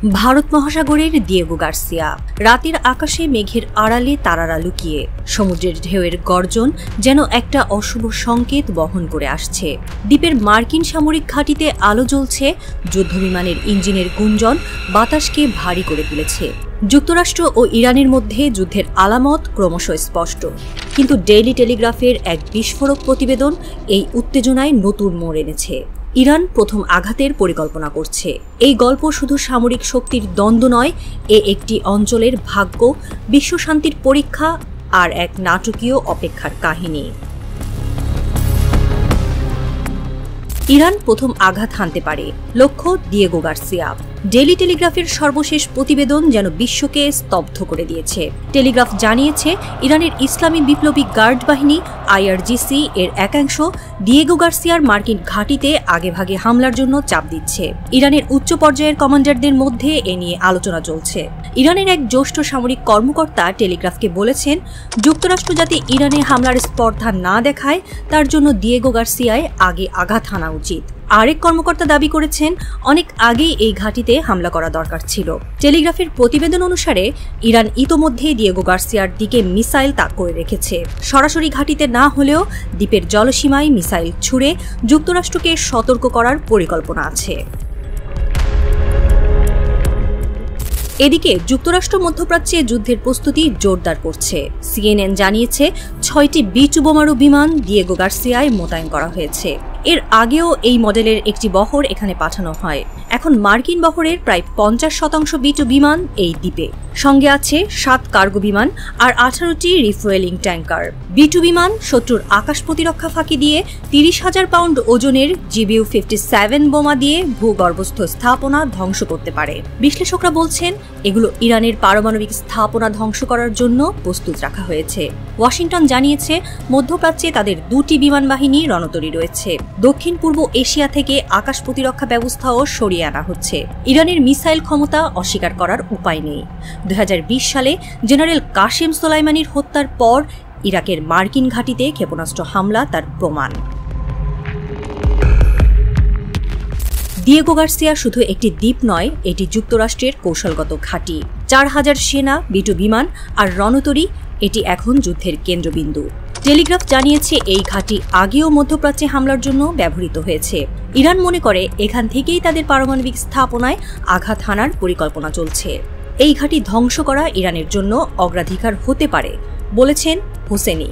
ভারত মহাসাগরের Diego Garcia. রাতের আকাশে মেঘের আড়ালে তারারা লুকিয়ে, সমুদ্রের ঢেউয়ের গর্জন যেন একটা অশুভ সংকেত বহন করে আসছে। দ্বীপের মার্কিন সামরিক ঘাঁটিতে আলো জ্বলছে, যুদ্ধবিমানের ইঞ্জিনের গুঞ্জন বাতাসকে ভারী করে তুলেছে। যুক্তরাষ্ট্র ও ইরানের মধ্যে যুদ্ধের আলামত ক্রমশ স্পষ্ট, কিন্তু ডেইলি টেলিগ্রাফের এক বিস্ফোরক প্রতিবেদন এই উত্তেজনায় নতুন মোড় এনেছে। ইরান প্রথম আঘাতের পরিকল্পনা করছে। এই গল্প শুধু সামরিক শক্তির দ্বন্দ্ব নয়, একটি অঞ্চলের ভাগ্য, বিশ্বশান্তির পরীক্ষা আর এক নাটকীয় অপেক্ষার কাহিনী। ইরান প্রথম আঘাত হানতে পারে, লক্ষ্য দিয়েগো গার্সিয়া। ডেইলি টেলিগ্রাফের সর্বশেষ প্রতিবেদন যেন বিশ্বকে স্তব্ধ করে দিয়েছে। টেলিগ্রাফ জানিয়েছে, ইরানের ইসলামী বিপ্লবী গার্ড বাহিনী IRGC এর একাংশ দিয়েগো গার্সিয়ার মার্কিন ঘাঁটিতে আগেভাগে হামলার জন্য চাপ দিচ্ছে। ইরানের উচ্চ পর্যায়ের কমান্ডারদের মধ্যে এ নিয়ে আলোচনা চলছে। ইরানের এক জ্যেষ্ঠ সামরিক কর্মকর্তা টেলিগ্রাফকে বলেছেন, যুক্তরাষ্ট্র যাতে ইরানে হামলার স্পর্ধা না দেখায় তার জন্য দিয়েগো গার্সিয়ায় আগে আঘাত হানা উচিত। আরেক কর্মকর্তা দাবি করেছেন, অনেক আগেই এই ঘাঁটিতে হামলা করা দরকার ছিল। টেলিগ্রাফের প্রতিবেদন অনুসারে ইরান ইতোমধ্যে দিয়েগো গার্সিয়ার দিকে মিসাইল তাক করে রেখেছে। সরাসরি ঘাঁটিতে না হলেও দ্বীপের জলসীমায় মিসাইল ছুড়ে যুক্তরাষ্ট্রকে সতর্ক করার পরিকল্পনা আছে। এদিকে যুক্তরাষ্ট্র মধ্যপ্রাচ্যে যুদ্ধের প্রস্তুতি জোরদার করছে। CNN জানিয়েছে, 6টি B-2 বোমারু বিমান দিয়েগো গার্সিয়ায় মোতায়েন করা হয়েছে। এর আগেও এই মডেলের একটি বহর এখানে পাঠানো হয়। এখন মার্কিন বহরের প্রায় 50% B-2 বিমান এই দ্বীপে। সঙ্গে আছে 7 কার্গো বিমান আর 18টি রিফুয়েলিং ট্যাঙ্কার। B-2 বিমান শত্রুর আকাশ প্রতিরক্ষা ফাঁকি দিয়ে 30,000 পাউন্ড ওজনের GBU-57 বোমা দিয়ে ভূগর্ভস্থ স্থাপনা ধ্বংস করতে পারে। বিশ্লেষকরা বলছেন, এগুলো ইরানের পারমাণবিক স্থাপনা ধ্বংস করার জন্য প্রস্তুত রাখা হয়েছে। ওয়াশিংটন জানিয়েছে, মধ্যপ্রাচ্যে তাদের 2টি বিমান বাহিনী রণতরী রয়েছে। দক্ষিণ পূর্ব এশিয়া থেকে আকাশ প্রতিরক্ষা ব্যবস্থাও সরিয়ে আনা হচ্ছে। ইরানের মিসাইল ক্ষমতা অস্বীকার করার উপায় নেই। 2020 সালে জেনারেল কাশেম সোলাইমানির হত্যার পর ইরাকের মার্কিন ঘাঁটিতে ক্ষেপণাস্ত্র হামলা তার প্রমাণ। দিয়েগো গার্সিয়া শুধু একটি দ্বীপ নয়, এটি যুক্তরাষ্ট্রের কৌশলগত ঘাঁটি। 4000 সেনা, B-2 বিমান আর রণতরী, এটি এখন যুদ্ধের কেন্দ্রবিন্দু। টেলিগ্রাফ জানিয়েছে, এই ঘাঁটি আগেও মধ্যপ্রাচ্যে হামলার জন্য ব্যবহৃত হয়েছে। ইরান মনে করে এখান থেকেই তাদের পারমাণবিক স্থাপনায় আঘাত হানার পরিকল্পনা চলছে। এই ঘাঁটি ধ্বংস করা ইরানের জন্য অগ্রাধিকার হতে পারে, বলেছেন হোসেনি।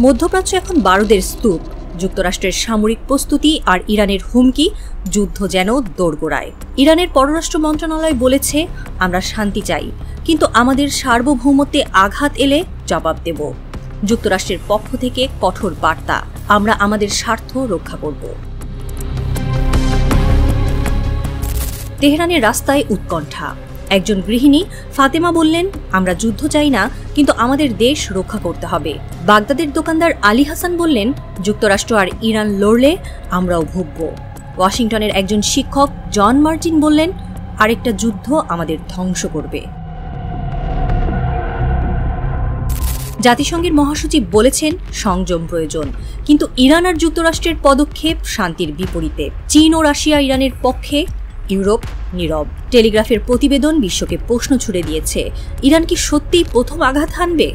মধ্যপ্রাচ্য এখন বারুদের স্তূপ। যুক্তরাষ্ট্রের সামরিক প্রস্তুতি আর ইরানের হুমকি, যুদ্ধ যেন দোরগোড়ায়। ইরানের পররাষ্ট্র মন্ত্রণালয় বলেছে, আমরা শান্তি চাই, কিন্তু আমাদের সার্বভৌমত্বে আঘাত এলে জবাব দেব। যুক্তরাষ্ট্রের পক্ষ থেকে কঠোর বার্তা, আমরা আমাদের স্বার্থ রক্ষা করব। তেহরানের রাস্তায় উৎকণ্ঠা। একজন গৃহিণী ফাতেমা বললেন, আমরা যুদ্ধ চাই না, কিন্তু আমাদের দেশ রক্ষা করতে হবে। বাগদাদের দোকানদার আলী হাসান বললেন, যুক্তরাষ্ট্র আর ইরান লড়লে আমরাও ভুগব। ওয়াশিংটনের একজন শিক্ষক জন মার্টিন বললেন, আরেকটা যুদ্ধ আমাদের ধ্বংস করবে। জাতিসংঘের মহাসচিব বলেছেন, সংযম প্রয়োজন, কিন্তু ইরান আর যুক্তরাষ্ট্রের পদক্ষেপ শান্তির বিপরীতে। চীন ও রাশিয়া ইরানের পক্ষে, ইউরোপ নীরব। টেলিগ্রাফের প্রতিবেদন বিশ্বকে প্রশ্ন ছুড়ে দিয়েছে, ইরান কি সত্যিই প্রথম আঘাত হানবে?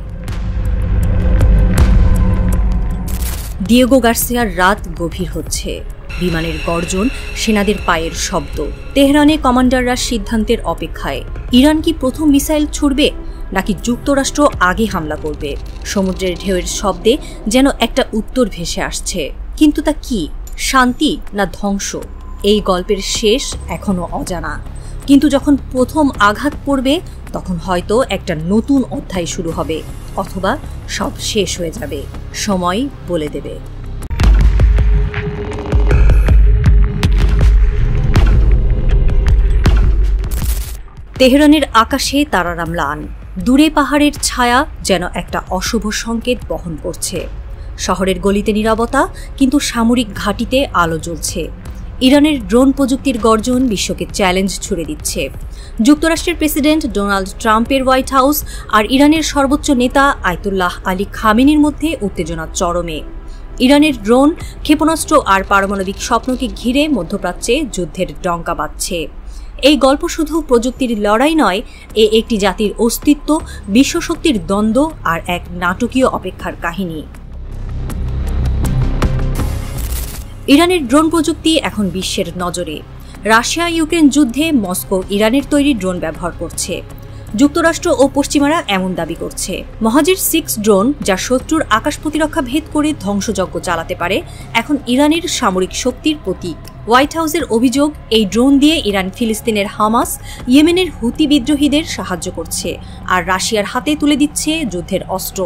দিয়েগো গার্সিয়ার রাত গভীর হচ্ছে। বিমানের গর্জন, সেনাদের পায়ের শব্দ। তেহরানে কমান্ডাররা সিদ্ধান্তের অপেক্ষায়। ইরান কি প্রথম মিসাইল ছুড়বে, নাকি যুক্তরাষ্ট্র আগে হামলা করবে? সমুদ্রের ঢেউয়ের শব্দে যেন একটা উত্তর ভেসে আসছে, কিন্তু তা কি? শান্তি না ধ্বংস? এই গল্পের শেষ এখনো অজানা, কিন্তু যখন প্রথম আঘাত পড়বে তখন হয়তো একটা নতুন অধ্যায় শুরু হবে, অথবা সব শেষ হয়ে যাবে। সময় বলে দেবে। তেহরানের আকাশে তারারা ম্লান। দূরে পাহাড়ের ছায়া যেন একটা অশুভ সংকেত বহন করছে। শহরের গলিতে নীরবতা, কিন্তু সামরিক ঘাঁটিতে আলো জ্বলছে। ইরানের ড্রোন প্রযুক্তির গর্জন বিশ্বকে চ্যালেঞ্জ ছুড়ে দিচ্ছে। যুক্তরাষ্ট্রের প্রেসিডেন্ট ডোনাল্ড ট্রাম্পের হোয়াইট হাউস আর ইরানের সর্বোচ্চ নেতা আয়াতুল্লাহ আলী খামেনির মধ্যে উত্তেজনা চরমে। ইরানের ড্রোন, ক্ষেপণাস্ত্র আর পারমাণবিক স্বপ্নকে ঘিরে মধ্যপ্রাচ্যে যুদ্ধের ডঙ্কা বাজছে। এই গল্প শুধু প্রযুক্তির লড়াই নয়, একটি জাতির অস্তিত্ব, বিশ্বশক্তির দ্বন্দ্ব আর এক নাটকীয় অপেক্ষার কাহিনী। ইরানের ড্রোন প্রযুক্তি এখন বিশ্বের নজরে। রাশিয়া ইউক্রেন যুদ্ধে মস্কো ইরানের তৈরি ড্রোন ব্যবহার করছে। যুক্তরাষ্ট্র ও পশ্চিমারা এমন দাবি করছে। মহাজির 6 ড্রোন, যা শত্রুর আকাশ প্রতিরক্ষা ভেদ করে ধ্বংসযজ্ঞ চালাতে পারে, এখন ইরানের সামরিক শক্তির প্রতীক। হোয়াইট হাউসের অভিযোগ, এই ড্রোন দিয়ে ইরান ফিলিস্তিনের হামাস, ইয়েমেনের হুতি বিদ্রোহীদের সাহায্য করছে আর রাশিয়ার হাতে তুলে দিচ্ছে যুদ্ধের অস্ত্র।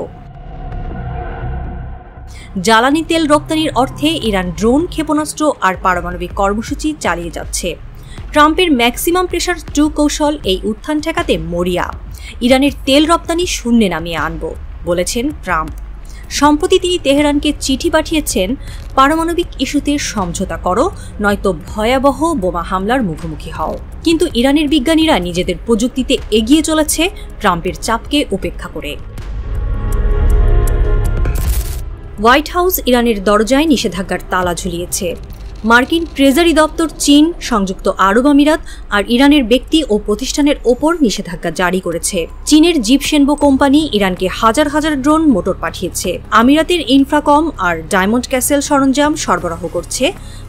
জ্বালানি তেল রপ্তানির অর্থে ইরান ড্রোন, ক্ষেপণাস্ত্র আর পারমাণবিক কর্মসূচি চালিয়ে যাচ্ছে। ট্রাম্পের ম্যাক্সিমাম প্রেশার 2 কৌশল এই উত্থান ঠেকাতে মরিয়া। ইরানের তেল রপ্তানি শূন্যে নামিয়ে আনব, বলেছেন ট্রাম্প। সম্প্রতি তিনি তেহরানকে চিঠি পাঠিয়েছেন, পারমাণবিক ইস্যুতে সমঝোতা করো, নয়তো ভয়াবহ বোমা হামলার মুখোমুখি হও। কিন্তু ইরানের বিজ্ঞানীরা নিজেদের প্রযুক্তিতে এগিয়ে চলেছে ট্রাম্পের চাপকে উপেক্ষা করে। হোয়াইট হাউস ইরানের দরজায় নিষেধাজ্ঞার তালা ঝুলিয়েছে। মার্কিন ট্রেজারি দপ্তর চীন, সংযুক্ত আরব আমিরাত আর ইরানের ব্যক্তি ও প্রতিষ্ঠানের ওপর নিষেধাজ্ঞা জারি করেছে। চীনের জিপশেনবো কোম্পানি ইরানকে হাজার হাজার ড্রোন, মোটর পাঠিয়েছে। আমিরাতের ইনফ্রাকম আর ডায়মন্ড ক্যাসেল সরঞ্জাম সরবরাহ করছে,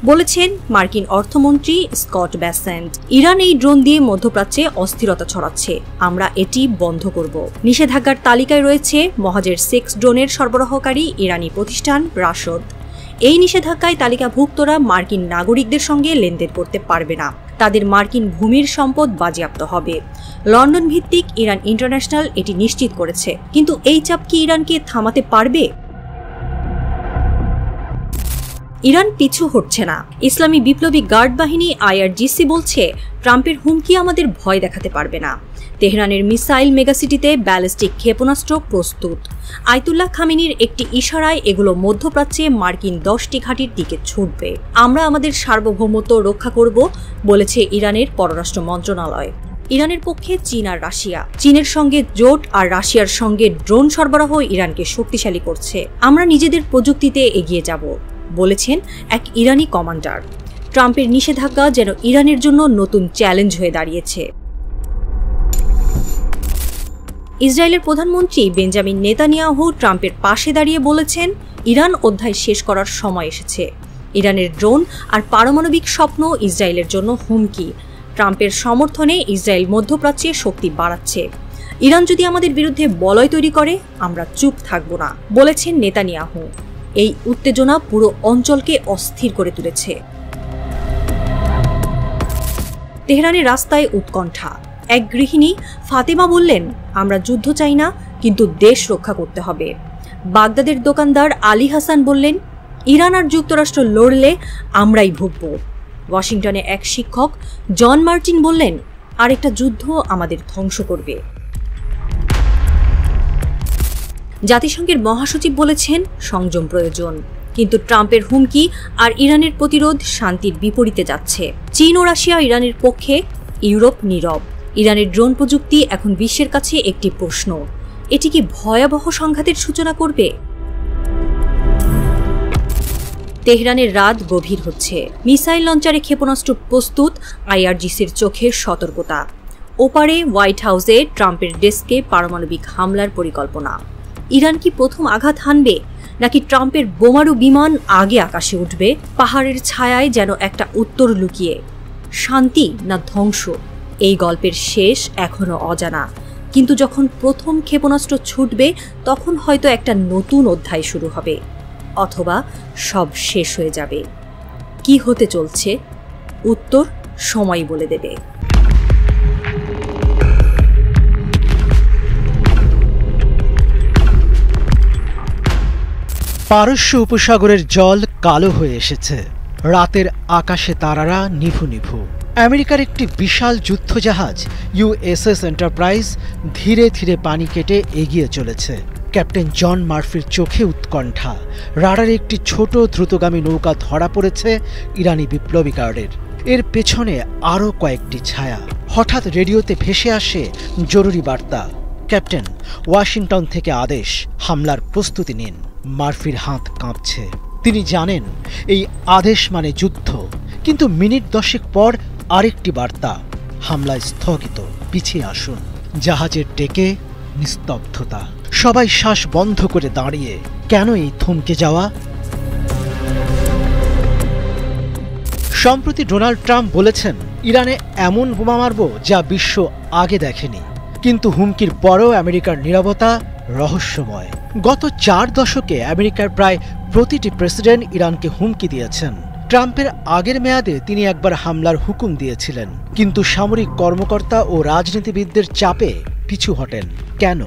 বলেছেন মার্কিন অর্থমন্ত্রী স্কট ব্যাসেন্ট। ইরান এই ড্রোন দিয়ে মধ্যপ্রাচ্যে অস্থিরতা ছড়াচ্ছে, আমরা এটি বন্ধ করব। নিষেধাজ্ঞার তালিকায় রয়েছে মহাজের 6 ড্রোনের সরবরাহকারী ইরানি প্রতিষ্ঠান রাশদ। এই নিষেধাজ্ঞায় তালিকাভুক্তরা মার্কিন নাগরিকদের সঙ্গে লেনদেন করতে পারবে না, তাদের মার্কিন ভূমির সম্পদ বাজেয়াপ্ত হবে। লন্ডন ভিত্তিক ইরান ইন্টারন্যাশনাল এটি নিশ্চিত করেছে। কিন্তু এই চাপ কি ইরানকে থামাতে পারবে? ইরান পিছু হটছে না। ইসলামী বিপ্লবী গার্ড বাহিনী IRGC বলছে, ট্রাম্পের হুমকি আমাদের ভয় দেখাতে পারবে না। তেহরানের মিসাইল মেগাসিটিতে ব্যালিস্টিক ক্ষেপণাস্ত্র প্রস্তুত। আয়তুল্লাহ খামেনির একটি ইশারায় এগুলো মধ্যপ্রাচ্যে মার্কিন 10টি ঘাঁটির দিকে ছুটবে। আমরা আমাদের সার্বভৌমত্ব রক্ষা করব, বলেছে ইরানের পররাষ্ট্র মন্ত্রণালয়। ইরানের পক্ষে চীন আর রাশিয়া। চীনের সঙ্গে জোট আর রাশিয়ার সঙ্গে ড্রোন সরবরাহ ইরানকে শক্তিশালী করছে। আমরা নিজেদের প্রযুক্তিতে এগিয়ে যাব, বলেছেন এক ইরানি কমান্ডার। ট্রাম্পের নিষেধাজ্ঞা যেন ইরানের জন্য নতুন চ্যালেঞ্জ হয়ে দাঁড়িয়েছে। ইসরায়েলের প্রধানমন্ত্রী বেঞ্জামিন নেতানিয়াহু ট্রাম্পের পাশে দাঁড়িয়ে বলেছেন, ইরান অধ্যায় শেষ করার সময় এসেছে। ইরানের ড্রোন আর পারমাণবিক স্বপ্ন ইসরায়েলের জন্য হুমকি। ট্রাম্পের সমর্থনে ইসরায়েল মধ্যপ্রাচ্যে শক্তি বাড়াচ্ছে। ইরান যদি আমাদের বিরুদ্ধে বলয় তৈরি করে, আমরা চুপ থাকব না, বলেছেন নেতানিয়াহু। এই উত্তেজনা পুরো অঞ্চলকে অস্থির করে তুলেছে। তেহরানের রাস্তায় উৎকণ্ঠা। এক গৃহিণী ফাতেমা বললেন, আমরা যুদ্ধ চাই না, কিন্তু দেশ রক্ষা করতে হবে। বাগদাদের দোকানদার আলী হাসান বললেন, ইরান আর যুক্তরাষ্ট্র লড়লে আমরাই ভুগব। ওয়াশিংটনে এক শিক্ষক জন মার্টিন বললেন, আরেকটা যুদ্ধ আমাদের ধ্বংস করবে। জাতিসংঘের মহাসচিব বলেছেন, সংযম প্রয়োজন। কিন্তু ট্রাম্পের হুমকি আর ইরানের প্রতিরোধ শান্তির বিপরীতে যাচ্ছে। চীন ও রাশিয়া ইরানের পক্ষে, ইউরোপ নীরব। ইরানের ড্রোন প্রযুক্তি এখন বিশ্বের কাছে একটি প্রশ্ন, এটি কি ভয়াবহ সংঘাতের সূচনা করবে? তেহরানের রাত গভীর হচ্ছে। মিসাইল লঞ্চারে ক্ষেপণাস্ত্র প্রস্তুত, IRGCর চোখের সতর্কতা। ওপারে হোয়াইট হাউসে ট্রাম্পের ডেস্কে পারমাণবিক হামলার পরিকল্পনা। ইরান কি প্রথম আঘাত হানবে, নাকি ট্রাম্পের বোমারু বিমান আগে আকাশে উঠবে? পাহাড়ের ছায়ায় যেন একটা উত্তর লুকিয়ে। শান্তি না ধ্বংস, এই গল্পের শেষ এখনো অজানা। কিন্তু যখন প্রথম ক্ষেপণাস্ত্র ছুটবে, তখন হয়তো একটা নতুন অধ্যায় শুরু হবে, অথবা সব শেষ হয়ে যাবে। কি হতে চলছে, উত্তর সময় বলে দেবে। পারস্য উপসাগরের জল কালো হয়ে এসেছে। রাতের আকাশে তারারা নিভু নিভু। আমেরিকার একটি বিশাল যুদ্ধজাহাজ USS এন্টারপ্রাইজ ধীরে ধীরে পানি কেটে এগিয়ে চলেছে। ক্যাপ্টেন জন মার্ফির চোখে উৎকণ্ঠা। রাডারে একটি ছোট দ্রুতগামী নৌকা ধরা পড়েছে ইরানি বিপ্লবী গার্ডের। এর পেছনে আরও কয়েকটি ছায়া। হঠাৎ রেডিওতে ভেসে আসে জরুরি বার্তা, ক্যাপ্টেন, ওয়াশিংটন থেকে আদেশ, হামলার প্রস্তুতি নিন। মার্ফির হাত কাঁপছে। তিনি জানেন এই আদেশ মানে যুদ্ধ, কিন্তু মিনিট 10 পর আরেকটি বার্তা, হামলা স্থগিত, পিছিয়ে আসুন। জাহাজের ডেকে নিস্তব্ধতা, সবাই শ্বাস বন্ধ করে দাঁড়িয়ে। কেন এই থমকে যাওয়া? সম্প্রতি ডোনাল্ড ট্রাম্প বলেছেন, ইরানে এমন বোমা মারব যা বিশ্ব আগে দেখেনি। কিন্তু হুমকির পরও আমেরিকার নীরবতা রহস্যময়। গত 4 দশকে আমেরিকার প্রায় প্রতিটি প্রেসিডেন্ট ইরানকে হুমকি দিয়েছেন। ট্রাম্পের আগের মেয়াদে তিনি একবার হামলার হুকুম দিয়েছিলেন, কিন্তু সামরিক কর্মকর্তা ও রাজনীতিবিদদের চাপে পিছু হটেন। কেন?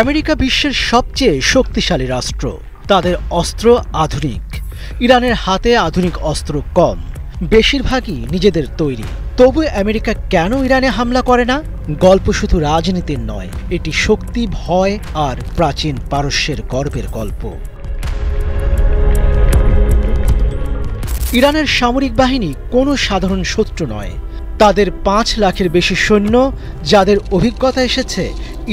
আমেরিকা বিশ্বের সবচেয়ে শক্তিশালী রাষ্ট্র, তাদের অস্ত্র আধুনিক। ইরানের হাতে আধুনিক অস্ত্র কম, বেশিরভাগই নিজেদের তৈরি। তবু আমেরিকা কেন ইরানে হামলা করে না? গল্প শুধু রাজনীতির নয়, এটি শক্তি, ভয় আর প্রাচীন পারস্যের গর্বের গল্প। ইরানের সামরিক বাহিনী কোনো সাধারণ শত্রু নয়। তাদের 5 লাখের বেশি সৈন্য, যাদের অভিজ্ঞতা এসেছে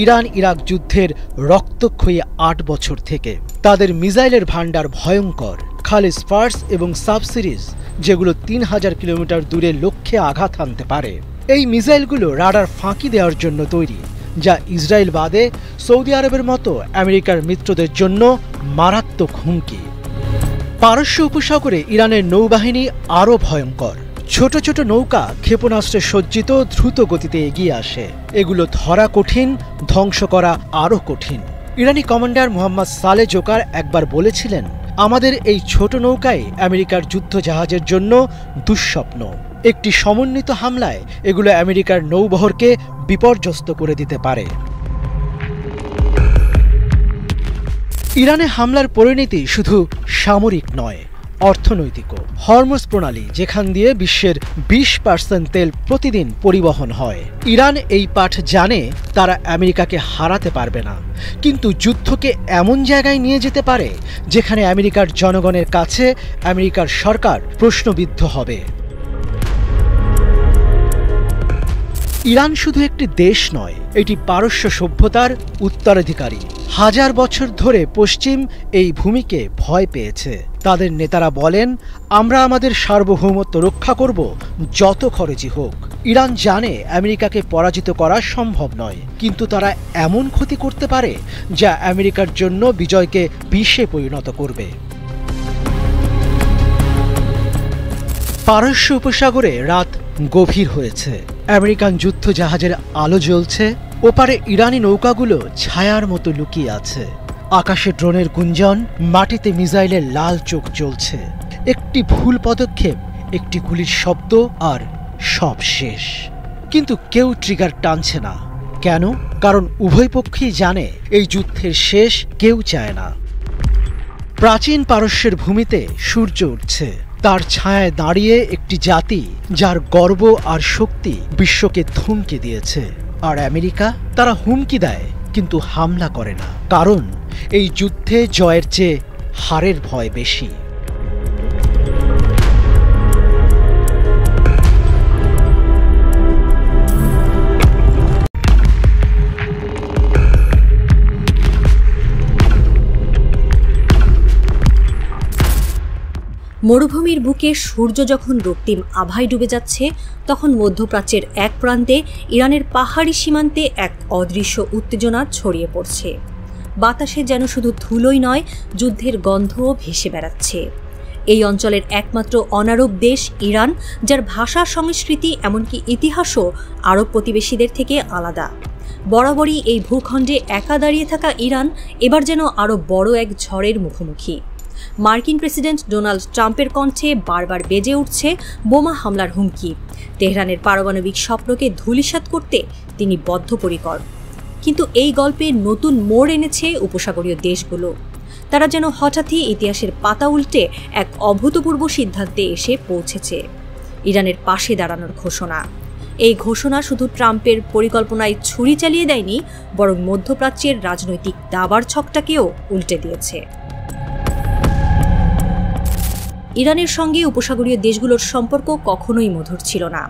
ইরান ইরাক যুদ্ধের রক্তক্ষয়ী 8 বছর থেকে। তাদের মিসাইলের ভান্ডার ভয়ঙ্কর, খালিজ ফার্স এবং সাব সিরিজ, যেগুলো 3000 কিলোমিটার দূরে লক্ষ্যে আঘাত হানতে পারে। এই মিসাইলগুলো রাডার ফাঁকি দেওয়ার জন্য তৈরি, যা ইসরায়েল বাদে সৌদি আরবের মতো আমেরিকার মিত্রদের জন্য মারাত্মক হুমকি। পারস্য উপসাগরে ইরানের নৌবাহিনী আরও ভয়ঙ্কর। ছোট ছোট নৌকা ক্ষেপণাস্ত্রে সজ্জিত, দ্রুত গতিতে এগিয়ে আসে। এগুলো ধরা কঠিন, ধ্বংস করা আরও কঠিন। ইরানি কমান্ডার মোহাম্মদ সালেহ জোকার একবার বলেছিলেন, আমাদের এই ছোট নৌকায় আমেরিকার যুদ্ধ জাহাজের জন্য দুঃস্বপ্ন। একটি সমন্বিত হামলায় এগুলো আমেরিকার নৌবহরকে বিপর্যস্ত করে দিতে পারে। ইরানে হামলার পরিণতি শুধু সামরিক নয়, অর্থনৈতিকও। হরমুজ প্রণালী, যেখান দিয়ে বিশ্বের 20% তেল প্রতিদিন পরিবহন হয়। ইরান এই পাঠ জানে, তারা আমেরিকাকে হারাতে পারবে না, কিন্তু যুদ্ধকে এমন জায়গায় নিয়ে যেতে পারে যেখানে আমেরিকার জনগণের কাছে আমেরিকার সরকার প্রশ্নবিদ্ধ হবে। ইরান শুধু একটি দেশ নয়, এটি পারস্য সভ্যতার উত্তরাধিকারী। 1000 বছর ধরে পশ্চিম এই ভূমিকে ভয় পেয়েছে। তাদের নেতারা বলেন, আমরা আমাদের সার্বভৌমত্ব রক্ষা করব, যত খরচই হোক। ইরান জানে আমেরিকাকে পরাজিত করা সম্ভব নয়, কিন্তু তারা এমন ক্ষতি করতে পারে যা আমেরিকার জন্য বিজয়কে বিষে পরিণত করবে। পারস্য উপসাগরে রাত গভীর হয়েছে। আমেরিকান যুদ্ধ জাহাজের আলো জ্বলছে, ওপারে ইরানি নৌকাগুলো ছায়ার মতো লুকিয়ে আছে। আকাশে ড্রোনের গুঞ্জন, মাটিতে মিসাইলের লাল চোখ জ্বলছে। একটি ভুল পদক্ষেপ, একটি গুলির শব্দ, আর সব শেষ। কিন্তু কেউ ট্রিগার টানছে না। কেন? কারণ উভয় পক্ষই জানে এই যুদ্ধের শেষ কেউ চায় না। প্রাচীন পারস্যের ভূমিতে সূর্য উঠছে, তার ছায়ায় দাঁড়িয়ে একটি জাতি যার গর্ব আর শক্তি বিশ্বকে থমকে দিয়েছে। আর আমেরিকা, তারা হুমকি দেয় কিন্তু হামলা করে না, কারণ এই যুদ্ধে জয়ের চেয়ে হারের ভয় বেশি। মরুভূমির বুকে সূর্য যখন রক্তিম আভায় ডুবে যাচ্ছে, তখন মধ্যপ্রাচ্যের এক প্রান্তে ইরানের পাহাড়ি সীমান্তে এক অদৃশ্য উত্তেজনা ছড়িয়ে পড়ছে। বাতাসে যেন শুধু ধুলোই নয়, যুদ্ধের গন্ধও ভেসে বেড়াচ্ছে। এই অঞ্চলের একমাত্র অনারব দেশ ইরান, যার ভাষা, সংস্কৃতি, এমনকি ইতিহাসও আরব প্রতিবেশীদের থেকে আলাদা। বরাবরই এই ভূখণ্ডে একা দাঁড়িয়ে থাকা ইরান এবার যেন আরও বড় এক ঝড়ের মুখোমুখি। মার্কিন প্রেসিডেন্ট ডোনাল্ড ট্রাম্পের কণ্ঠে বারবার বেজে উঠছে বোমা হামলার হুমকি। তেহরানের পারমাণবিক স্বপ্নকে ধূলিসাৎ করতে তিনি বদ্ধপরিকর। কিন্তু এই গল্পে নতুন মোড় এনেছে উপসাগরীয় দেশগুলো। তারা যেন হঠাৎই ইতিহাসের পাতা উল্টে এক অভূতপূর্ব সিদ্ধান্তে এসে পৌঁছেছে, ইরানের পাশে দাঁড়ানোর ঘোষণা। এই ঘোষণা শুধু ট্রাম্পের পরিকল্পনায় ছুরি চালিয়ে দেয়নি, বরং মধ্যপ্রাচ্যের রাজনৈতিক দাবার ছকটাকেও উল্টে দিয়েছে। ইরানের সঙ্গে উপসাগরীয় দেশগুলোর সম্পর্ক কখনোই মধুর ছিল না।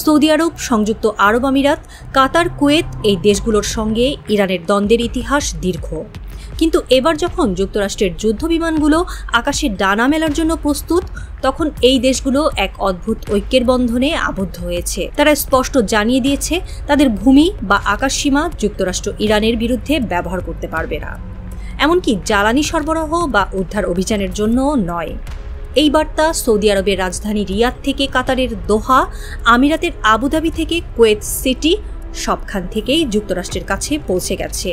সৌদি আরব, সংযুক্ত আরব আমিরাত, কাতার, কুয়েত, এই দেশগুলোর সঙ্গে ইরানের দ্বন্দ্বের ইতিহাস দীর্ঘ। কিন্তু এবার যখন যুক্তরাষ্ট্রের যুদ্ধ বিমানগুলো আকাশে ডানা মেলার জন্য প্রস্তুত, তখন এই দেশগুলো এক অদ্ভুত ঐক্যের বন্ধনে আবদ্ধ হয়েছে। তারা স্পষ্ট জানিয়ে দিয়েছে তাদের ভূমি বা আকাশসীমা যুক্তরাষ্ট্র ইরানের বিরুদ্ধে ব্যবহার করতে পারবে না, এমনকি জ্বালানি সরবরাহ বা উদ্ধার অভিযানের জন্য নয়। এই বার্তা সৌদি আরবের রাজধানী রিয়াদ থেকে কাতারের দোহা, আমিরাতের আবুধাবি থেকে কুয়েত সিটি, সবখান থেকেই যুক্তরাষ্ট্রের কাছে পৌঁছে গেছে।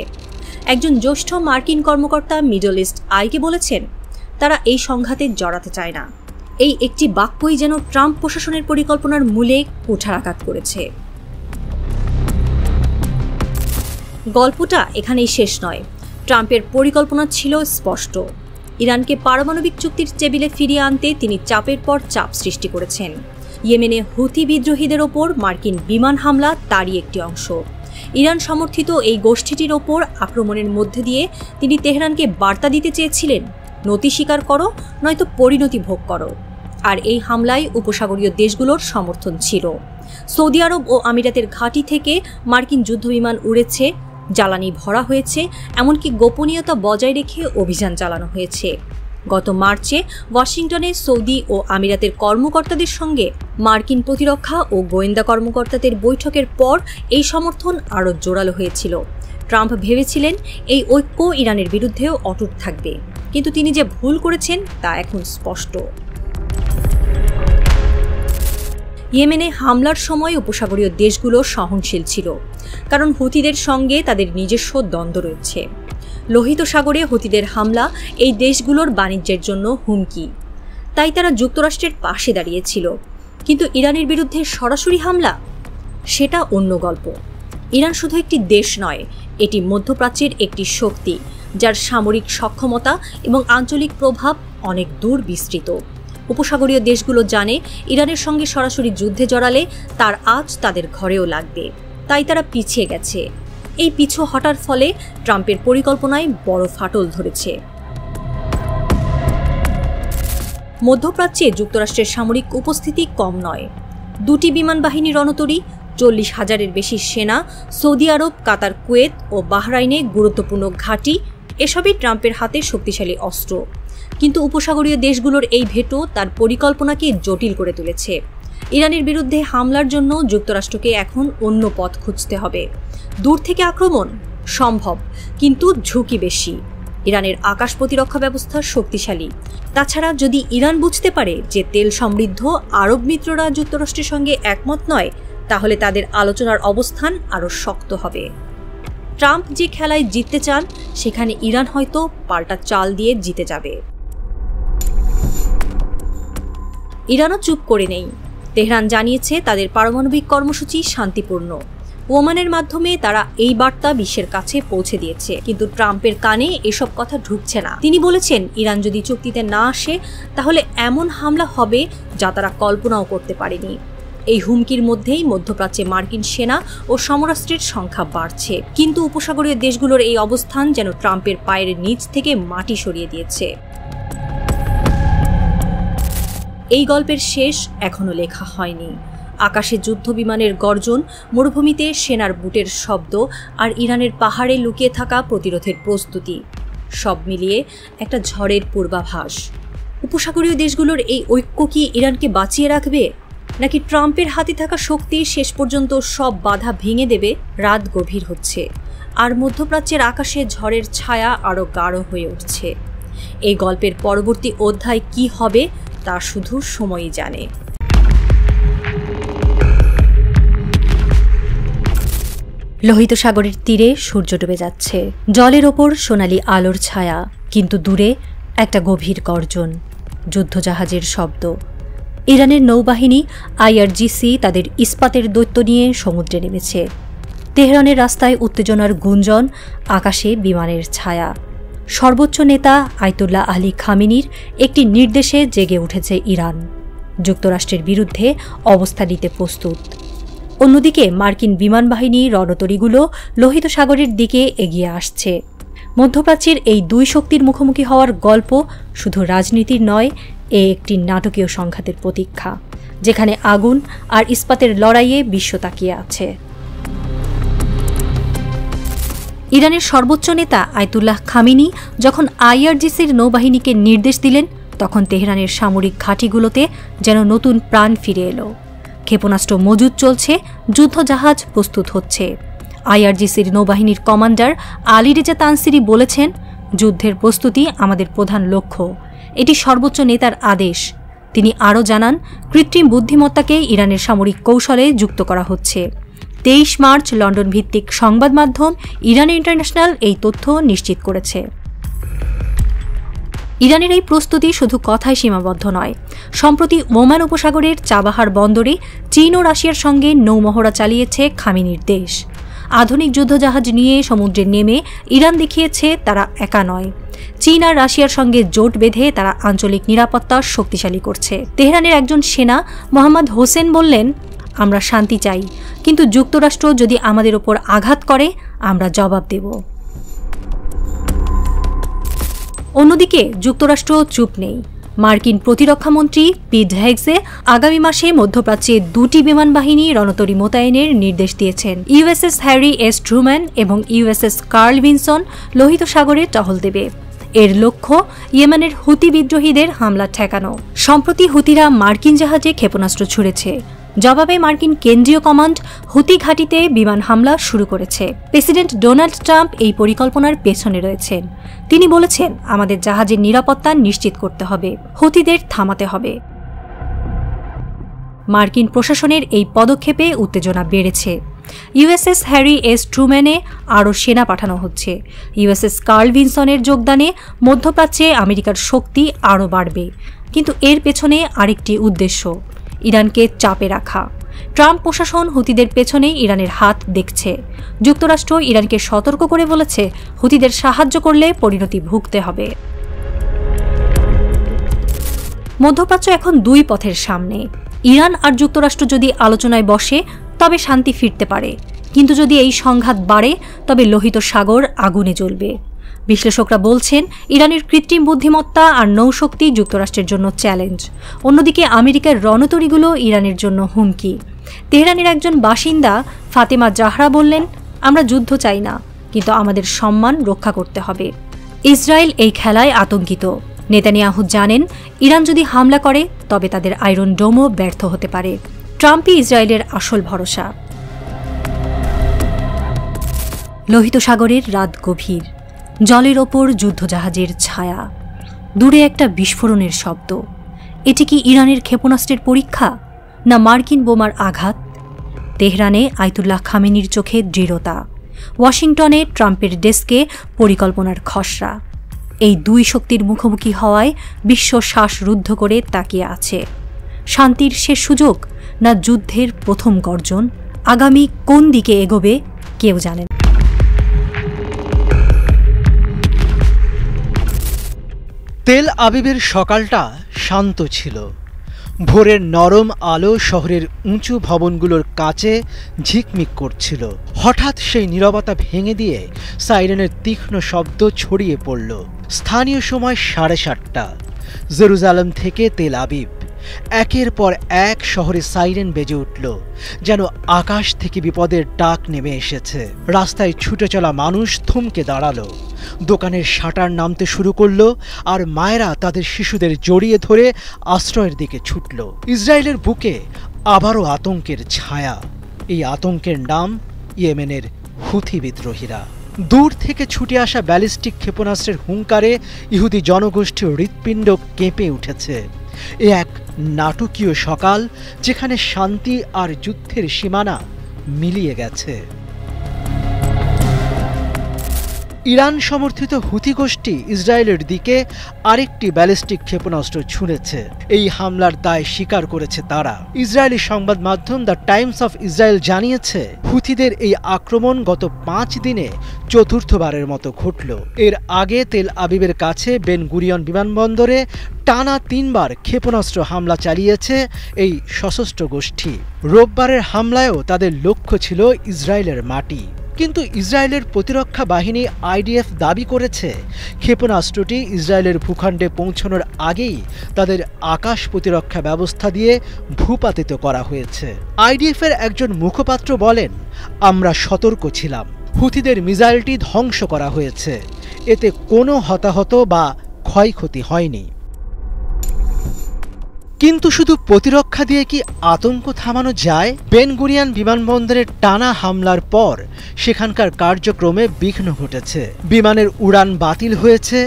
একজন জ্যেষ্ঠ মার্কিন কর্মকর্তা মিডল ইস্ট আইকে বলেছেন, তারা এই সংঘাতে জড়াতে চায় না। এই একটি বাক্যই যেন ট্রাম্প প্রশাসনের পরিকল্পনার মূলে কুঠারাঘাত করেছে। গল্পটা এখানেই শেষ নয়। ট্রাম্পের পরিকল্পনা ছিল স্পষ্ট। ইরানকে পারমাণবিক চুক্তির টেবিলে ফিরিয়ে আনতে তিনি চাপের পর চাপ সৃষ্টি করেছেন। ইয়েমেনে হুথি বিদ্রোহীদের ওপর মার্কিন বিমান হামলা তারই একটি অংশ। ইরান সমর্থিত এই গোষ্ঠীটির ওপর আক্রমণের মধ্যে দিয়ে তিনি তেহরানকে বার্তা দিতে চেয়েছিলেন, নতি স্বীকার করো, নয়তো পরিণতি ভোগ করো। আর এই হামলায় উপসাগরীয় দেশগুলোর সমর্থন ছিল। সৌদি আরব ও আমিরাতের ঘাঁটি থেকে মার্কিন যুদ্ধবিমান উড়েছে, জ্বালানি ভরা হয়েছে, এমনকি গোপনীয়তা বজায় রেখে অভিযান চালানো হয়েছে। গত মার্চে ওয়াশিংটনে সৌদি ও আমিরাতের কর্মকর্তাদের সঙ্গে মার্কিন প্রতিরক্ষা ও গোয়েন্দা কর্মকর্তাদের বৈঠকের পর এই সমর্থন আরও জোরালো হয়েছিল। ট্রাম্প ভেবেছিলেন এই ঐক্য ইরানের বিরুদ্ধেও অটুট থাকবে, কিন্তু তিনি যে ভুল করেছেন তা এখন স্পষ্ট। ইয়েমেনে হামলার সময় উপসাগরীয় দেশগুলো সহনশীল ছিল, কারণ হুতিদের সঙ্গে তাদের নিজস্ব দ্বন্দ্ব রয়েছে। লোহিত সাগরে হুতিদের হামলা এই দেশগুলোর বাণিজ্যের জন্য হুমকি, তাই তারা যুক্তরাষ্ট্রের পাশে দাঁড়িয়েছিল। কিন্তু ইরানের বিরুদ্ধে সরাসরি হামলা, সেটা অন্য গল্প। ইরান শুধু একটি দেশ নয়, এটি মধ্যপ্রাচ্যের একটি শক্তি, যার সামরিক সক্ষমতা এবং আঞ্চলিক প্রভাব অনেক দূর বিস্তৃত। উপসাগরীয় দেশগুলো জানে ইরানের সঙ্গে সরাসরি যুদ্ধে জড়ালে তার আঁচ তাদের ঘরেও লাগবে, তাই তারা পিছিয়ে গেছে। এই পিছু হটার ফলে ট্রাম্পের পরিকল্পনায় বড় ফাটল ধরেছে। মধ্যপ্রাচ্যে যুক্তরাষ্ট্রের সামরিক উপস্থিতি কম নয়। 2টি বিমান বাহিনী রণতরী, 40,000-এর বেশি সেনা, সৌদি আরব, কাতার, কুয়েত ও বাহরাইনে গুরুত্বপূর্ণ ঘাঁটি, এসবই ট্রাম্পের হাতে শক্তিশালী অস্ত্র। কিন্তু উপসাগরীয় দেশগুলোর এই ভেটো তার পরিকল্পনাকে জটিল করে তুলেছে। ইরানের বিরুদ্ধে হামলার জন্য যুক্তরাষ্ট্রকে এখন অন্য পথ খুঁজতে হবে। দূর থেকে আক্রমণ সম্ভব, কিন্তু ঝুঁকি বেশি। ইরানের আকাশ প্রতিরক্ষা ব্যবস্থা শক্তিশালী। তাছাড়া যদি ইরান বুঝতে পারে যে তেল সমৃদ্ধ আরব মিত্ররা যুক্তরাষ্ট্রের সঙ্গে একমত নয়, তাহলে তাদের আলোচনার অবস্থান আরও শক্ত হবে। ট্রাম্প যে খেলায় জিততে চান, সেখানে ইরান হয়তো পাল্টা চাল দিয়ে জিতে যাবে। ইরানও চুপ করে নেই। তেহরান জানিয়েছে তাদের পারমাণবিক কর্মসূচি শান্তিপূর্ণ। ওমানের মাধ্যমে তারা এই বার্তা বিশ্বের কাছে পৌঁছে দিয়েছে, কিন্তু ট্রাম্পের কানে এসব কথা ঢুকছে না। তিনি বলেছেন, ইরান যদি চুক্তিতে না আসে, তাহলে এমন হামলা হবে যা তারা কল্পনাও করতে পারেনি। এই হুমকির মধ্যেই মধ্যপ্রাচ্যে মার্কিন সেনা ও সমরাস্ত্রের সংখ্যা বাড়ছে, কিন্তু উপসাগরীয় দেশগুলোর এই অবস্থান যেন ট্রাম্পের পায়ের নিচ থেকে মাটি সরিয়ে দিয়েছে। এই গল্পের শেষ এখনো লেখা হয়নি। আকাশে যুদ্ধ বিমানের গর্জন, মরুভূমিতে সেনার বুটের শব্দ, আর ইরানের পাহাড়ে লুকিয়ে থাকা প্রতিরোধের প্রস্তুতি, সব মিলিয়ে একটা ঝড়ের পূর্বাভাস। উপসাগরীয় দেশগুলোর এই ঐক্য কি ইরানকে বাঁচিয়ে রাখবে, নাকি ট্রাম্পের হাতে থাকা শক্তি শেষ পর্যন্ত সব বাধা ভেঙে দেবে? রাত গভীর হচ্ছে, আর মধ্যপ্রাচ্যের আকাশে ঝড়ের ছায়া আরও গাঢ় হয়ে উঠছে। এই গল্পের পরবর্তী অধ্যায় কি হবে তা শুধু সময়ই জানে। লোহিত সাগরের তীরে সূর্য ডুবে যাচ্ছে, জলের ওপর সোনালি আলোর ছায়া, কিন্তু দূরে একটা গভীর গর্জন, যুদ্ধজাহাজের শব্দ। ইরানের নৌবাহিনী IRGC তাদের ইস্পাতের দৈত্য নিয়ে সমুদ্রে নেমেছে। তেহরানের রাস্তায় উত্তেজনার গুঞ্জন, আকাশে বিমানের ছায়া। সর্বোচ্চ নেতা আয়তুল্লাহ আলী খামেনির একটি নির্দেশে জেগে উঠেছে ইরান, যুক্তরাষ্ট্রের বিরুদ্ধে অবস্থা নিতে প্রস্তুত। অন্যদিকে মার্কিন বিমান বাহিনী রণতরীগুলো লোহিত সাগরের দিকে এগিয়ে আসছে। মধ্যপ্রাচ্যের এই দুই শক্তির মুখোমুখি হওয়ার গল্প শুধু রাজনীতির নয়, একটি নাটকীয় সংঘাতের প্রতীক্ষা, যেখানে আগুন আর ইস্পাতের লড়াইয়ে বিশ্ব তাকিয়ে আছে। ইরানের সর্বোচ্চ নেতা আয়াতুল্লাহ খামেনি যখন আইআরজিসির নৌবাহিনীকে নির্দেশ দিলেন, তখন তেহরানের সামরিক ঘাঁটিগুলোতে যেন নতুন প্রাণ ফিরে এলো। ক্ষেপণাস্ত্র মজুদ চলছে, যুদ্ধজাহাজ প্রস্তুত হচ্ছে। আইআরজিসির নৌবাহিনীর কমান্ডার আলী রেজা তানসিরি বলেছেন, যুদ্ধের প্রস্তুতি আমাদের প্রধান লক্ষ্য, এটি সর্বোচ্চ নেতার আদেশ। তিনি আরও জানান, কৃত্রিম বুদ্ধিমত্তাকে ইরানের সামরিক কৌশলে যুক্ত করা হচ্ছে। 23 মার্চ লন্ডন ভিত্তিক সংবাদ মাধ্যম ইরান ইন্টারন্যাশনাল এই তথ্য নিশ্চিত করেছে। ইরানের এই প্রস্তুতি শুধু কথায় সীমাবদ্ধ নয়। সম্প্রতি ওমান উপসাগরের চাবাহার বন্দরে চীন ও রাশিয়ার সঙ্গে নৌমহড়া চালিয়েছে খামেনির দেশ। আধুনিক যুদ্ধজাহাজ নিয়ে সমুদ্রে নেমে ইরান দেখিয়েছে তারা একা নয়। চীন আর রাশিয়ার সঙ্গে জোট বেঁধে তারা আঞ্চলিক নিরাপত্তা শক্তিশালী করছে। তেহরানের একজন সেনা মোহাম্মদ হোসেন বললেন, আমরা শান্তি চাই, কিন্তু যুক্তরাষ্ট্র যদি আমাদের ওপর আঘাত করে আমরা জবাব দেব। অন্যদিকে যুক্তরাষ্ট্র চুপ নেই। মার্কিন প্রতিরক্ষামন্ত্রী পিট হেগসে আগামী মাসে মধ্যপ্রাচ্যে 2টি বিমান বাহিনী রণতরী মোতায়েনের নির্দেশ দিয়েছেন। ইউএসএস হ্যারি এস ট্রুম্যান এবং ইউএসএস কার্ল ভিনসন লোহিত সাগরে টহল দেবে। এর লক্ষ্য ইয়েমেনের হুতি বিদ্রোহীদের হামলা ঠেকানো। সম্প্রতি হুতিরা মার্কিন জাহাজে ক্ষেপণাস্ত্র ছুড়েছে। জবাবে মার্কিন কেন্দ্রীয় কমান্ড হুতি ঘাঁটিতে বিমান হামলা শুরু করেছে। প্রেসিডেন্ট ডোনাল্ড ট্রাম্প এই পরিকল্পনার পেছনে রয়েছেন। তিনি বলেছেন, আমাদের জাহাজের নিরাপত্তা নিশ্চিত করতে হবে, হুতিদের থামাতে হবে। মার্কিন প্রশাসনের এই পদক্ষেপে উত্তেজনা বেড়েছে। ইউএসএস হ্যারি এস ট্রুম্যানে আরও সেনা পাঠানো হচ্ছে। ইউএসএস কার্ল ভিনসনের যোগদানে মধ্যপ্রাচ্যে আমেরিকার শক্তি আরও বাড়বে। কিন্তু এর পেছনে আরেকটি উদ্দেশ্য, ইরানকে চাপে রাখা। ট্রাম্প প্রশাসন হুতিদের পেছনে ইরানের হাত দেখছে। যুক্তরাষ্ট্র ইরানকে সতর্ক করে বলেছে, হুতিদের সাহায্য করলে পরিণতি ভুগতে হবে। মধ্যপ্রাচ্য এখন 2 পথের সামনে। ইরান আর যুক্তরাষ্ট্র যদি আলোচনায় বসে তবে শান্তি ফিরতে পারে, কিন্তু যদি এই সংঘাত বাড়ে তবে লোহিত সাগর আগুনে জ্বলবে। বিশ্লেষকরা বলছেন, ইরানের কৃত্রিম বুদ্ধিমত্তা আর নৌশক্তি যুক্তরাষ্ট্রের জন্য চ্যালেঞ্জ। অন্যদিকে আমেরিকার রণতরীগুলো ইরানের জন্য হুমকি। তেহরানের একজন বাসিন্দা ফাতেমা জাহরা বললেন, আমরা যুদ্ধ চাই না, কিন্তু আমাদের সম্মান রক্ষা করতে হবে। ইসরায়েল এই খেলায় আতঙ্কিত। নেতানিয়াহু জানেন, ইরান যদি হামলা করে তবে তাদের আয়রন ডোমও ব্যর্থ হতে পারে। ট্রাম্পই ইসরায়েলের আসল ভরসা। লোহিত সাগরের রাত গভীর, জলের ওপর যুদ্ধজাহাজের ছায়া, দূরে একটা বিস্ফোরণের শব্দ। এটি কি ইরানের ক্ষেপণাস্ত্রের পরীক্ষা, না মার্কিন বোমার আঘাত? তেহরানে আয়াতুল্লাহ খামেনির চোখে দৃঢ়তা, ওয়াশিংটনে ট্রাম্পের ডেস্কে পরিকল্পনার খসড়া। এই 2 শক্তির মুখোমুখি হওয়ায় বিশ্ব শ্বাসরুদ্ধ করে তাকিয়ে আছে। শান্তির শেষ সুযোগ, না যুদ্ধের প্রথম গর্জন? আগামী কোন দিকে এগোবে কেউ জানেন। তেল আবিবের সকালটা শান্ত ছিল। ভোরের নরম আলো শহরের উঁচু ভবনগুলোর কাছে ঝিকমিক করছিল। হঠাৎ সেই নীরবতা ভেঙে দিয়ে সাইরেনের তীক্ষ্ণ শব্দ ছড়িয়ে পড়ল। স্থানীয় সময় 7:30। জেরুজালেম থেকে তেল আবিব। একের পর এক শহরে সাইরেন বেজে উঠল, যেন আকাশ থেকে বিপদের ডাক নেমে এসেছে। রাস্তায় ছুটে চলা মানুষ থমকে দাঁড়ালো, দোকানের শাটার নামতে শুরু করলো, আর মায়েরা তাদের শিশুদের জড়িয়ে ধরে আশ্রয়ের দিকে ছুটল। ইসরায়েলের বুকে আবারও আতঙ্কের ছায়া। এই আতঙ্কের নাম ইয়েমেনের হুথি বিদ্রোহীরা। দূর থেকে ছুটে আসা ব্যালিস্টিক ক্ষেপণাস্ত্রের হুঙ্কারে ইহুদি জনগোষ্ঠীর হৃৎপিণ্ড কেঁপে উঠেছে। এ এক নাটকীয় সকাল, যেখানে শান্তি আর যুদ্ধের সীমানা মিলিয়ে গেছে। ইরান সমর্থিত হুথি গোষ্ঠী ইসরায়েলের দিকে আরেকটি ব্যালিস্টিক ক্ষেপণাস্ত্র ছুঁড়েছে। এই হামলার দায় স্বীকার করেছে তারা। ইসরায়েলি সংবাদ মাধ্যম দ্য টাইমস অফ ইসরায়েল জানিয়েছে, হুথিদের এই আক্রমণ গত 5 দিনে চতুর্থবারের মতো ঘটল। এর আগে তেল আবিবের কাছে বেন গুরিয়ন বিমানবন্দরে টানা 3 বার ক্ষেপণাস্ত্র হামলা চালিয়েছে এই সশস্ত্র গোষ্ঠী। রোববারের হামলায়ও তাদের লক্ষ্য ছিল ইসরায়েলের মাটি। কিন্তু ইসরায়েলের প্রতিরক্ষা বাহিনী আইডিএফ দাবি করেছে, ক্ষেপণাস্ত্রটি ইসরায়েলের ভূখণ্ডে পৌঁছানোর আগেই তাদের আকাশ প্রতিরক্ষা ব্যবস্থা দিয়ে ভূপাতিত করা হয়েছে। আইডিএফের একজন মুখপাত্র বলেন, আমরা সতর্ক ছিলাম, হুথিদের মিসাইলটি ধ্বংস করা হয়েছে। এতে কোনো হতাহত বা ক্ষয়ক্ষতি হয়নি। কিন্তু শুধু প্রতিরক্ষা দিয়ে কি আতঙ্ক থামানো যায়? বেন গুরিয়ন বিমানবন্দরের টানা হামলার পর সেখানকার কার্যক্রমে বিঘ্ন ঘটেছে। বিমানের উড়ান বাতিল হয়েছে,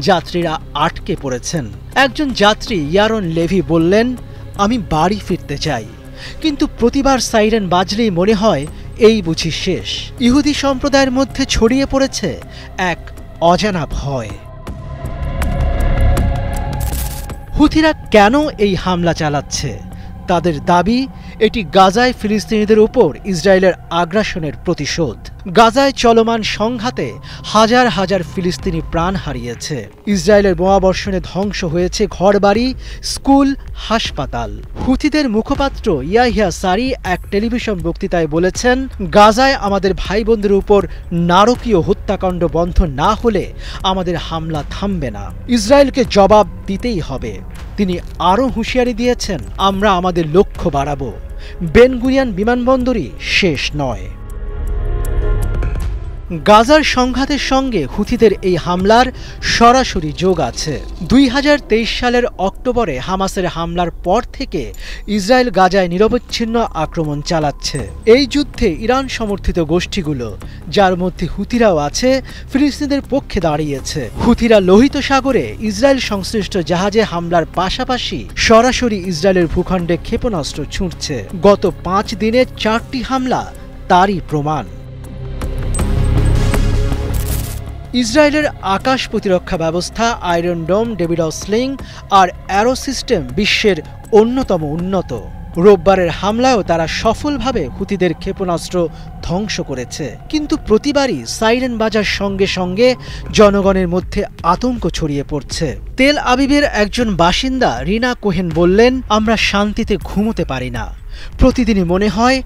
যাত্রীরা আটকে পড়েছেন। একজন যাত্রী ইয়ারন লেভি বললেন, আমি বাড়ি ফিরতে চাই, কিন্তু প্রতিবার সাইরেন বাজলেই মনে হয় এই বুঝি শেষ। ইহুদি সম্প্রদায়ের মধ্যে ছড়িয়ে পড়েছে এক অজানা ভয়। হুথিরা কেন এই হামলা চালাচ্ছে? তাদের দাবি, এটি গাজায় ফিলিস্তিনিদের উপর ইসরায়েলের আগ্রাসনের প্রতিশোধ। গাজায় চলমান সংঘাতে হাজার হাজার ফিলিস্তিনি প্রাণ হারিয়েছে। ইসরায়েলের বোমাবর্ষণে ধ্বংস হয়েছে ঘরবাড়ি, স্কুল, হাসপাতাল। হুথিদের মুখপাত্র ইয়াহিয়া সারি এক টেলিভিশন বক্তৃতায় বলেছেন, গাজায় আমাদের ভাই বোনদের উপর নারকীয় হত্যাকাণ্ড বন্ধ না হলে আমাদের হামলা থামবে না। ইসরায়েলকে জবাব দিতেই হবে। তিনি আরও হুঁশিয়ারি দিয়েছেন, আমরা আমাদের লক্ষ্য বাড়াবো। বেন গুরিয়ন বিমানবন্দরই শেষ নয়। গাজার সংঘাতের সঙ্গে হুথিদের এই হামলার সরাসরি যোগ আছে। 2023 সালের অক্টোবরে হামাসের হামলার পর থেকে ইসরায়েল গাজায় নিরবচ্ছিন্ন আক্রমণ চালাচ্ছে। এই যুদ্ধে ইরান সমর্থিত গোষ্ঠীগুলো, যার মধ্যে হুথিরাও আছে, ফিলিস্তিনিদের পক্ষে দাঁড়িয়েছে। হুথিরা লোহিত সাগরে ইসরায়েল সংশ্লিষ্ট জাহাজে হামলার পাশাপাশি সরাসরি ইসরায়েলের ভূখণ্ডে ক্ষেপণাস্ত্র ছুঁড়ছে। গত 5 দিনে 4টি হামলা তারই প্রমাণ। ইসরায়েলের আকাশ প্রতিরক্ষা ব্যবস্থা আয়রন ডোম, ডেভিডস স্লিং আর অ্যারো সিস্টেম বিশ্বের অন্যতম উন্নত। রোববারের হামলায়ও তারা সফলভাবে হুথিদের ক্ষেপণাস্ত্র ধ্বংস করেছে। কিন্তু প্রতিবারই সাইরেন বাজার সঙ্গে সঙ্গে জনগণের মধ্যে আতঙ্ক ছড়িয়ে পড়ছে। তেল আবিবের একজন বাসিন্দা রিনা কোহেন বললেন, আমরা শান্তিতে ঘুমোতে পারি না। প্রতিদিনই মনে হয়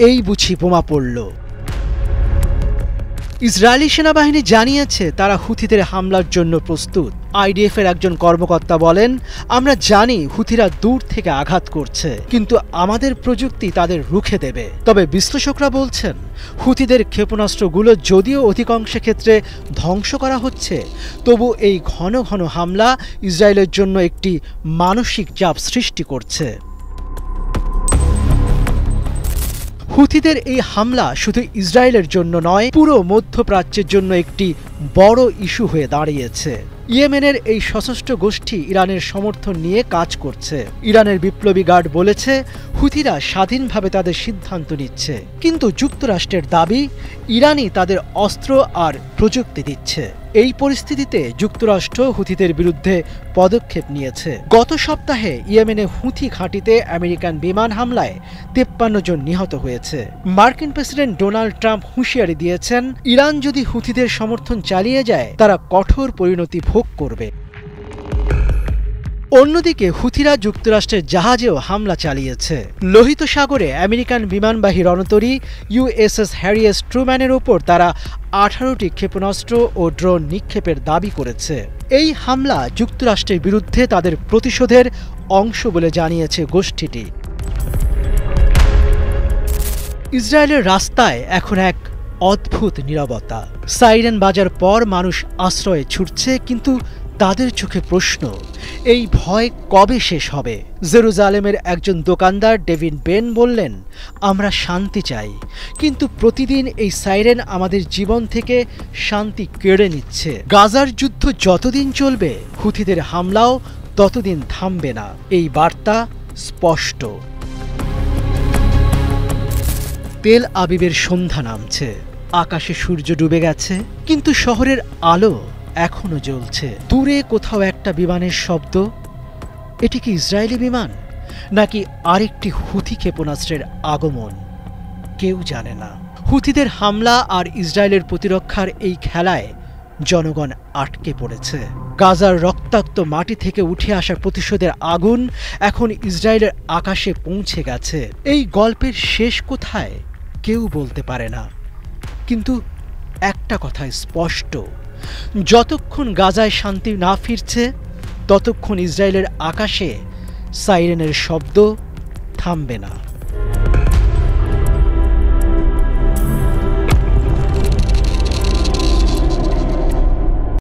এই বুঝি বোমা পড়ল। ইসরায়েলি সেনাবাহিনী জানিয়েছে তারা হুথিদের হামলার জন্য প্রস্তুত। আইডিএফের একজন কর্মকর্তা বলেন, আমরা জানি হুথিরা দূর থেকে আঘাত করছে, কিন্তু আমাদের প্রযুক্তি তাদের রুখে দেবে। তবে বিশ্লেষকরা বলছেন, হুথিদের ক্ষেপণাস্ত্রগুলো যদিও অধিকাংশ ক্ষেত্রে ধ্বংস করা হচ্ছে, তবু এই ঘন ঘন হামলা ইসরায়েলের জন্য একটি মানসিক চাপ সৃষ্টি করছে। হুথিদের এই হামলা শুধু ইসরায়েলের জন্য নয়, পুরো মধ্যপ্রাচ্যের জন্য একটি বড় ইস্যু হয়ে দাঁড়িয়েছে। ইয়েমেনের এই সশস্ত্র গোষ্ঠী ইরানের সমর্থন নিয়ে কাজ করছে। ইরানের বিপ্লবী গার্ড বলেছে, হুথিরা স্বাধীনভাবে তাদের সিদ্ধান্ত নিচ্ছে, কিন্তু যুক্তরাষ্ট্রের দাবি ইরানই তাদের অস্ত্র আর প্রযুক্তি দিচ্ছে। এই পরিস্থিতিতে যুক্তরাষ্ট্র হুথিদের বিরুদ্ধে পদক্ষেপ নিয়েছে। গত সপ্তাহে ইয়েমেনে হুথি ঘাঁটিতে আমেরিকান বিমান হামলায় 53 জন নিহত হয়েছে। মার্কিন প্রেসিডেন্ট ডোনাল্ড ট্রাম্প হুঁশিয়ারি দিয়েছেন, ইরান যদি হুথিদের সমর্থন চালিয়ে যায় তারা কঠোর পরিণতি ভোগ করবে। অন্যদিকে হুথিরা যুক্তরাষ্ট্রের জাহাজেও হামলা চালিয়েছে। লোহিত সাগরে আমেরিকান বিমানবাহী রণতরী ইউএসএস হ্যারি এস ট্রুম্যানের ওপর তারা 18টি ক্ষেপণাস্ত্র ও ড্রোন নিক্ষেপের দাবি করেছে। এই হামলা যুক্তরাষ্ট্রের বিরুদ্ধে তাদের প্রতিশোধের অংশ বলে জানিয়েছে গোষ্ঠীটি। ইসরায়েলের রাস্তায় এখন এক অদ্ভুত নীরবতা। সাইরেন বাজার পর মানুষ আশ্রয়ে ছুটছে, কিন্তু তাদের চোখে প্রশ্ন, এই ভয় কবে শেষ হবে? জেরুজালেমের একজন দোকানদার ডেভিন বেন বললেন, আমরা শান্তি চাই, কিন্তু প্রতিদিন এই সাইরেন আমাদের জীবন থেকে শান্তি কেড়ে নিচ্ছে। গাজার যুদ্ধ যতদিন চলবে, হুথিদের হামলাও ততদিন থামবে না। এই বার্তা স্পষ্ট। তেল আবিবের সন্ধ্যা নামছে, আকাশে সূর্য ডুবে গেছে, কিন্তু শহরের আলো এখনো জ্বলছে। দূরে কোথাও একটা বিমানের শব্দ। এটি কি ইসরায়েলি বিমান, নাকি আরেকটি হুথি ক্ষেপণাস্ত্রের আগমন? কেউ জানে না। হুথিদের হামলা আর ইসরায়েলের প্রতিরক্ষার এই খেলায় জনগণ আটকে পড়েছে। গাজার রক্তাক্ত মাটি থেকে উঠে আসা প্রতিশোধের আগুন এখন ইসরায়েলের আকাশে পৌঁছে গেছে। এই গল্পের শেষ কোথায় কেউ বলতে পারে না, কিন্তু একটা কথা স্পষ্ট, যতক্ষণ গাজায় শান্তি না ফিরছে, ততক্ষণ ইসরায়েলের আকাশে সাইরেনের শব্দ থামবে না।